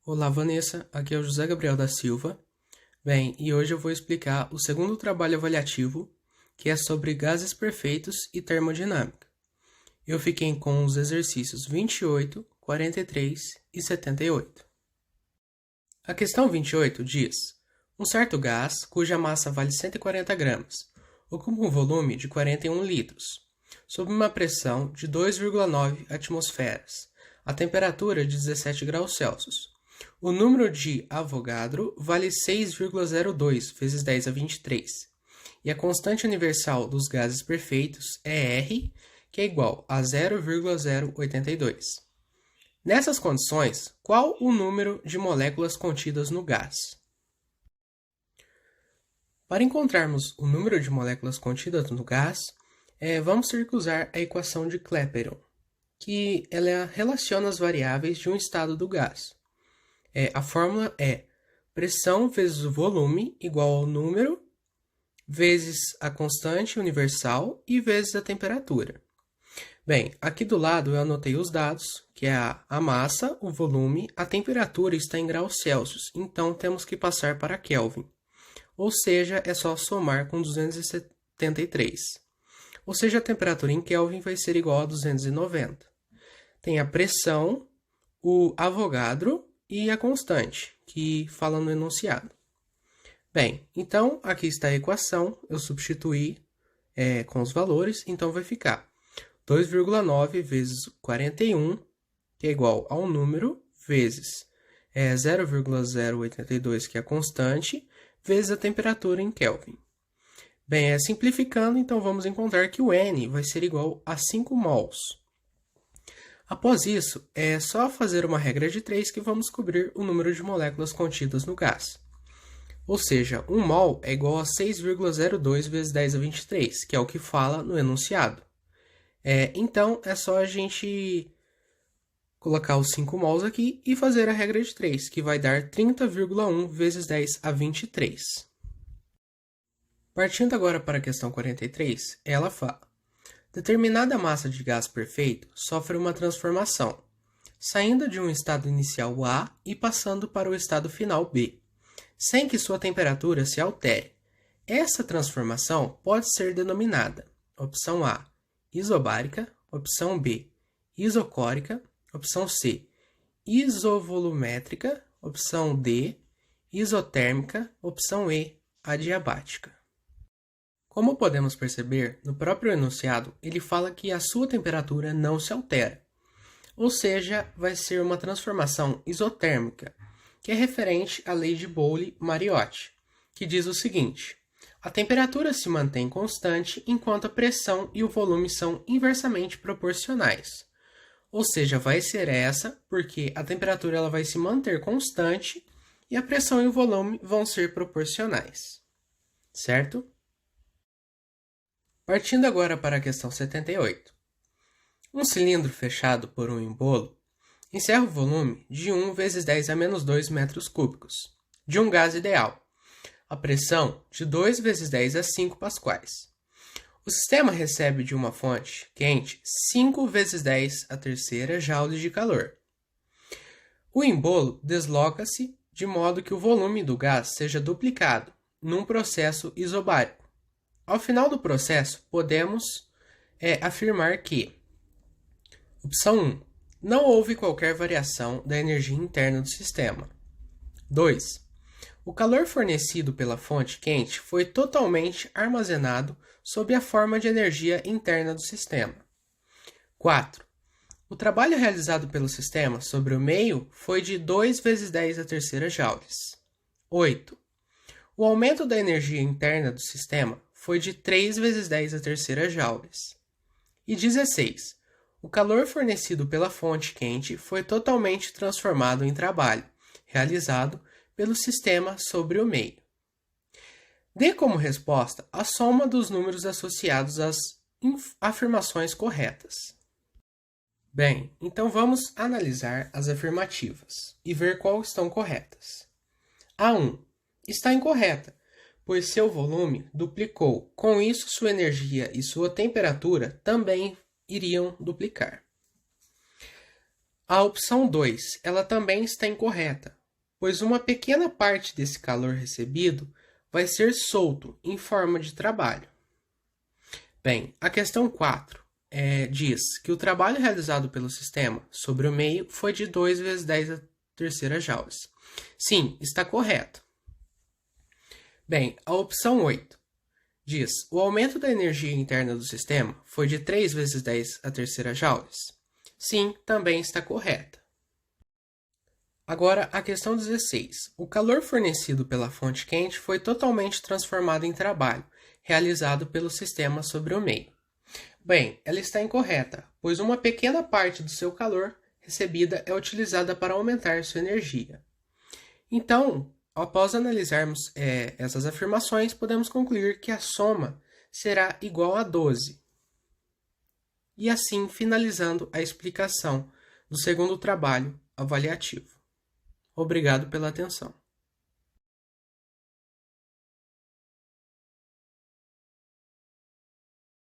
Olá, Vanessa. Aqui é o José Gabriel da Silva. Bem, e hoje eu vou explicar o segundo trabalho avaliativo, que é sobre gases perfeitos e termodinâmica. Eu fiquei com os exercícios 28, 43 e 78. A questão 28 diz: um certo gás, cuja massa vale 140 gramas, ocupa um volume de 41 litros, sob uma pressão de 2,9 atmosferas, a temperatura de 17 graus Celsius. O número de Avogadro vale 6,02 vezes 10 a 23, e a constante universal dos gases perfeitos é R, que é igual a 0,082. Nessas condições, qual o número de moléculas contidas no gás? Para encontrarmos o número de moléculas contidas no gás, vamos ter que usar a equação de Clapeyron, que ela relaciona as variáveis de um estado do gás. A fórmula é pressão vezes o volume igual ao número, vezes a constante universal e vezes a temperatura. Bem, aqui do lado eu anotei os dados, que é a massa, o volume, a temperatura está em graus Celsius, então temos que passar para Kelvin. Ou seja, é só somar com 273. Ou seja, a temperatura em Kelvin vai ser igual a 290. Tem a pressão, o Avogadro e a constante, que fala no enunciado. Bem, então aqui está a equação, eu substituí com os valores, então vai ficar 2,9 vezes 41, que é igual ao número, vezes 0,082, que é a constante, vezes a temperatura em Kelvin. Bem, simplificando, então vamos encontrar que o N vai ser igual a 5 mols. Após isso, é só fazer uma regra de 3 que vamos descobrir o número de moléculas contidas no gás. Ou seja, 1 mol é igual a 6,02 vezes 10 a 23, que é o que fala no enunciado. Então, é só a gente colocar os 5 mols aqui e fazer a regra de 3, que vai dar 30,1 vezes 10 a 23. Partindo agora para a questão 43, ela fala: determinada massa de gás perfeito sofre uma transformação, saindo de um estado inicial A e passando para o estado final B, sem que sua temperatura se altere. Essa transformação pode ser denominada: opção A, isobárica, opção B, isocórica, opção C, isovolumétrica, opção D, isotérmica, opção E, adiabática. Como podemos perceber, no próprio enunciado, ele fala que a sua temperatura não se altera, ou seja, vai ser uma transformação isotérmica, que é referente à lei de Boole-Mariotti, que diz o seguinte: a temperatura se mantém constante enquanto a pressão e o volume são inversamente proporcionais. Ou seja, vai ser essa, porque a temperatura ela vai se manter constante e a pressão e o volume vão ser proporcionais. Certo? Partindo agora para a questão 78. Um cilindro fechado por um embolo encerra o volume de 1 vezes 10 a menos 2 metros cúbicos de um gás ideal, a pressão de 2 vezes 10 a 5 pascais. O sistema recebe de uma fonte quente 5 vezes 10 a terceira joules de calor. O embolo desloca-se de modo que o volume do gás seja duplicado num processo isobárico. Ao final do processo, podemos afirmar que: opção 1. Não houve qualquer variação da energia interna do sistema. 2. O calor fornecido pela fonte quente foi totalmente armazenado sob a forma de energia interna do sistema. 4. O trabalho realizado pelo sistema sobre o meio foi de 2 vezes 10 a terceira joules. 8. O aumento da energia interna do sistema foi de 3 vezes 10 a terceira joules. E 16. O calor fornecido pela fonte quente foi totalmente transformado em trabalho, realizado pelo sistema sobre o meio. Dê como resposta a soma dos números associados às afirmações corretas. Bem, então vamos analisar as afirmativas e ver quais estão corretas. A 1 está incorreta, pois seu volume duplicou. Com isso, sua energia e sua temperatura também iriam duplicar. A opção 2, ela também está incorreta, pois uma pequena parte desse calor recebido vai ser solto em forma de trabalho. Bem, a questão 4 diz que o trabalho realizado pelo sistema sobre o meio foi de 2 vezes 10 a terceira joules. Sim, está correto. Bem, a opção 8 diz o aumento da energia interna do sistema foi de 3 vezes 10 a terceira joules. Sim, também está correta. Agora, a questão 16. O calor fornecido pela fonte quente foi totalmente transformado em trabalho, realizado pelo sistema sobre o meio. Bem, ela está incorreta, pois uma pequena parte do seu calor recebida é utilizada para aumentar sua energia. Então, após analisarmos essas afirmações, podemos concluir que a soma será igual a 12. E assim finalizando a explicação do segundo trabalho avaliativo. Obrigado pela atenção.